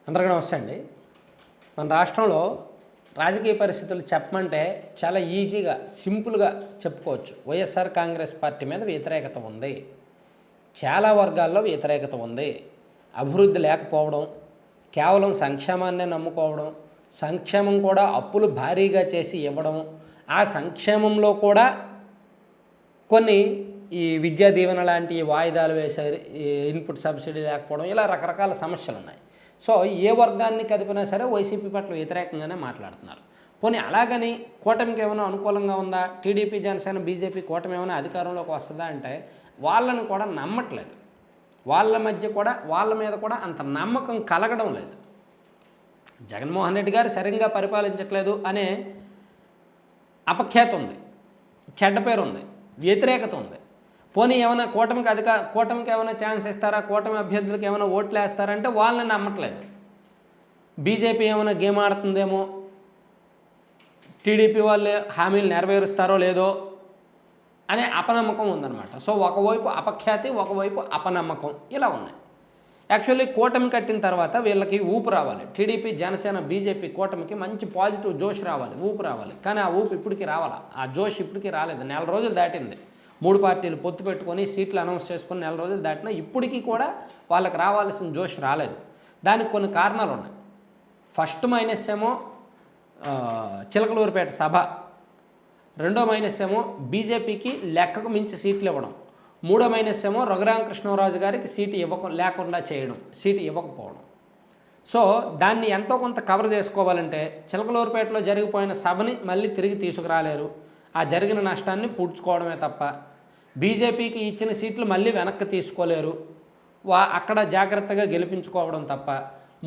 అందరికీ నమస్తే అండి. మన రాష్ట్రంలో రాజకీయ పరిస్థితులు చెప్పమంటే చాలా ఈజీగా, సింపుల్గా చెప్పుకోవచ్చు. వైఎస్ఆర్ కాంగ్రెస్ పార్టీ మీద వ్యతిరేకత ఉంది. చాలా వర్గాల్లో వ్యతిరేకత ఉంది. అభివృద్ధి లేకపోవడం, కేవలం సంక్షేమాన్నే నమ్ముకోవడం, సంక్షేమం కూడా అప్పులు భారీగా చేసి ఇవ్వడం, ఆ సంక్షేమంలో కూడా కొన్ని ఈ విద్యా దీవెన లాంటి వాయిదాలు వేశారు, ఈ ఇన్పుట్ సబ్సిడీ లేకపోవడం, ఇలా రకరకాల సమస్యలు ఉన్నాయి. సో ఏ వర్గాన్ని కదిపినా సరే వైసీపీ పట్ల వ్యతిరేకంగానే మాట్లాడుతున్నారు. పోనీ అలాగని కూటమికి ఏమైనా అనుకూలంగా ఉందా, టీడీపీ జనసేన బీజేపీ కూటమి ఏమైనా అధికారంలోకి వస్తుందా అంటే వాళ్ళని కూడా నమ్మట్లేదు. వాళ్ళ మీద కూడా అంత నమ్మకం కలగడం లేదు. జగన్మోహన్ రెడ్డి గారు సరిగ్గా పరిపాలించట్లేదు అనే అపఖ్యాతి ఉంది, చెడ్డ పేరు ఉంది, వ్యతిరేకత ఉంది. పోనీ ఏమైనా కూటమికి ఏమైనా ఛాన్స్ ఇస్తారా, కూటమి అభ్యర్థులకు ఏమైనా ఓట్లు వేస్తారంటే వాళ్ళని నమ్మట్లేదు. బీజేపీ ఏమైనా గేమ్ ఆడుతుందేమో, టీడీపీ వాళ్ళు హామీలు నెరవేరుస్తారో లేదో అనే అపనమ్మకం ఉందన్నమాట. సో ఒకవైపు అపఖ్యాతి, ఒకవైపు అపనమ్మకం, ఇలా ఉన్నాయి. యాక్చువల్లీ కూటమి కట్టిన తర్వాత వీళ్ళకి ఊపు రావాలి. టీడీపీ జనసేన బీజేపీ కూటమికి మంచి పాజిటివ్ జోష్ రావాలి, ఊపు రావాలి. కానీ ఆ ఊపు ఇప్పటికీ రావాలా, ఆ జోష్ ఇప్పటికీ రాలేదు. 4 రోజులు దాటింది. 3 పార్టీలు పొత్తు పెట్టుకొని సీట్లు అనౌన్స్ చేసుకొని 4 రోజులు దాటినా ఇప్పటికీ కూడా వాళ్ళకి రావాల్సిన జోష్ రాలేదు. దానికి కొన్ని కారణాలు ఉన్నాయి. ఫస్ట్ మైనస్ ఏమో చిలకలూరిపేట సభ, రెండో మైనస్ ఏమో బీజేపీకి లెక్కకు మించి సీట్లు ఇవ్వడం, మూడో మైనస్ ఏమో రఘురామకృష్ణరాజు గారికి సీటు లేకుండా చేయడం, సీటు ఇవ్వకపోవడం. సో దాన్ని ఎంతో కొంత కవర్ చేసుకోవాలంటే చిలకలూరిపేటలో జరిగిపోయిన సభని మళ్ళీ తిరిగి తీసుకురాలేరు. ఆ జరిగిన నష్టాన్ని పూడ్చుకోవడమే తప్ప బీజేపీకి ఇచ్చిన సీట్లు మళ్ళీ వెనక్కి తీసుకోలేరు. అక్కడ జాగ్రత్తగా గెలిపించుకోవడం తప్ప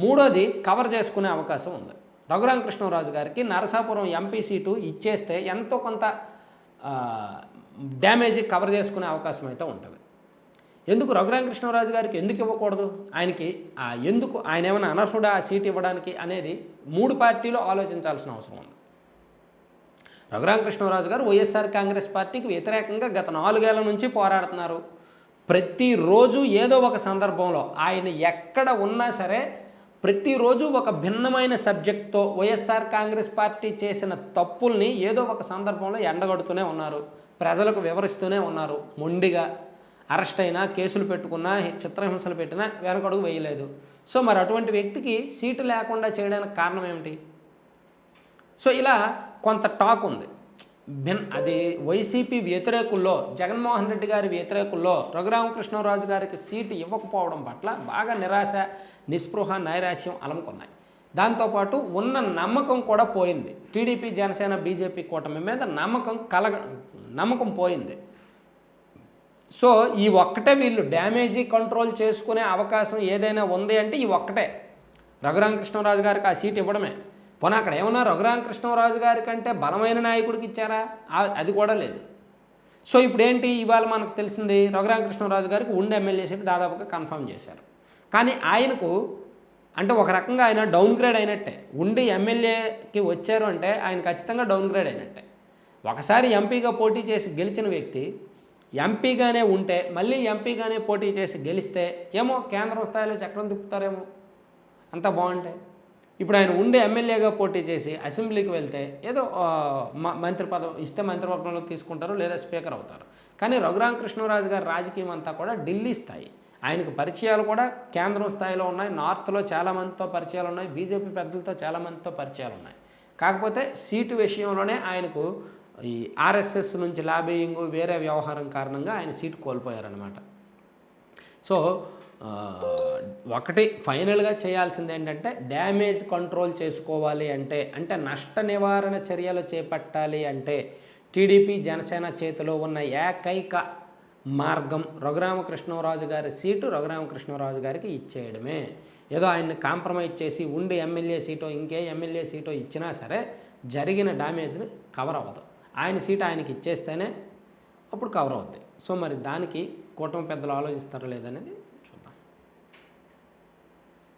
మూడోది కవర్ చేసుకునే అవకాశం ఉంది. రఘురామకృష్ణరాజు గారికి నరసాపురం ఎంపీ సీటు ఇచ్చేస్తే ఎంతో కొంత డ్యామేజ్ కవర్ చేసుకునే అవకాశం అయితే ఉంటుంది. ఎందుకు రఘురామకృష్ణరాజు గారికి ఎందుకు ఇవ్వకూడదు, ఆయన ఏమైనా అనర్హుడా ఆ సీటు ఇవ్వడానికి అనేది 3 పార్టీలు ఆలోచించాల్సిన అవసరం ఉంది. రఘురామకృష్ణరాజు గారు వైఎస్ఆర్ కాంగ్రెస్ పార్టీకి వ్యతిరేకంగా గత 4 ఏళ్ల నుంచి పోరాడుతున్నారు. ప్రతిరోజు ఏదో ఒక సందర్భంలో ఆయన ఎక్కడ ఉన్నా సరే ప్రతిరోజు ఒక భిన్నమైన సబ్జెక్ట్తో వైఎస్ఆర్ కాంగ్రెస్ పార్టీ చేసిన తప్పుల్ని ఏదో ఒక సందర్భంలో ఎండగడుతూనే ఉన్నారు, ప్రజలకు వివరిస్తూనే ఉన్నారు. మొండిగా అరెస్ట్ అయినా, కేసులు పెట్టుకున్నా, చిత్రహింసలు పెట్టినా వెనకడుగు వేయలేదు. సో మరి అటువంటి వ్యక్తికి సీటు లేకుండా చేయడానికి కారణం ఏమిటి? సో ఇలా కొంత టాక్ ఉంది. అది వైసీపీ వ్యతిరేకుల్లో, జగన్మోహన్ రెడ్డి గారి వ్యతిరేకుల్లో రఘురామకృష్ణరాజు గారికి సీటు ఇవ్వకపోవడం పట్ల బాగా నిరాశ, నిస్పృహ, నైరాశ్యం అలముకున్నాయి. దాంతోపాటు ఉన్న నమ్మకం కూడా పోయింది. టీడీపీ జనసేన బీజేపీ కూటమి మీద నమ్మకం పోయింది. సో ఈ ఒక్కటే వీళ్ళు డ్యామేజీ కంట్రోల్ చేసుకునే అవకాశం ఏదైనా ఉంది అంటే ఈ ఒక్కటే, రఘురామకృష్ణరాజు గారికి ఆ సీటు ఇవ్వడమే. పోనీ అక్కడ ఏమన్నా రఘురామకృష్ణరాజు గారి కంటే బలమైన నాయకుడికి ఇచ్చారా? అది కూడా లేదు. సో ఇప్పుడు ఏంటి, ఇవాళ మనకు తెలిసింది రఘురామకృష్ణరాజు గారికి ఉండి ఎమ్మెల్యే సీటు దాదాపుగా కన్ఫర్మ్ చేశారు. కానీ ఆయనకు అంటే ఒక రకంగా ఆయన డౌన్ గ్రేడ్ అయినట్టే. ఉండి ఎమ్మెల్యేకి వచ్చారు అంటే ఆయన ఖచ్చితంగా డౌన్ గ్రేడ్ అయినట్టే. ఒకసారి ఎంపీగా పోటీ చేసి గెలిచిన వ్యక్తి ఎంపీగానే ఉంటే మళ్ళీ ఎంపీగానే పోటీ చేసి గెలిస్తే ఏమో కేంద్రం స్థాయిలో చక్రం తిప్పుతారేమో, అంతా బాగుంటాయి. ఇప్పుడు ఆయన ఉండే ఎమ్మెల్యేగా పోటీ చేసి అసెంబ్లీకి వెళ్తే ఏదో మంత్రి పదవి ఇస్తే మంత్రివర్గంలో తీసుకుంటారు, లేదా స్పీకర్ అవుతారు. కానీ రఘురామకృష్ణరాజు గారి రాజకీయం అంతా కూడా ఢిల్లీ స్థాయి. ఆయనకు పరిచయాలు కూడా కేంద్రం స్థాయిలో ఉన్నాయి, నార్త్లో చాలామందితో పరిచయాలు ఉన్నాయి, బీజేపీ పెద్దలతో చాలామందితో పరిచయాలు ఉన్నాయి. కాకపోతే సీటు విషయంలోనే ఆయనకు ఈ ఆర్ఎస్ఎస్ నుంచి లాబియింగ్, వేరే వ్యవహారం కారణంగా ఆయన సీటు కోల్పోయారనమాట. సో ఒకటి ఫైనల్గా చేయాల్సింది ఏంటంటే డ్యామేజ్ కంట్రోల్ చేసుకోవాలి అంటే నష్ట నివారణ చర్యలు చేపట్టాలి అంటే టీడీపీ జనసేన చేతిలో ఉన్న ఏకైక మార్గం రఘురామకృష్ణరాజు గారి సీటు రఘురామకృష్ణరాజు గారికి ఇచ్చేయడమే. ఏదో ఆయన్ని కాంప్రమైజ్ చేసి ఉండి ఎమ్మెల్యే సీటో ఇంకే ఎమ్మెల్యే సీటో ఇచ్చినా సరే జరిగిన డ్యామేజ్ని కవర్ అవ్వదు. ఆయన సీటు ఆయనకి ఇచ్చేస్తేనే అప్పుడు కవర్ అవుద్ది. సో మరి దానికి కూటమి పెద్దలు ఆలోచిస్తారో లేదనేది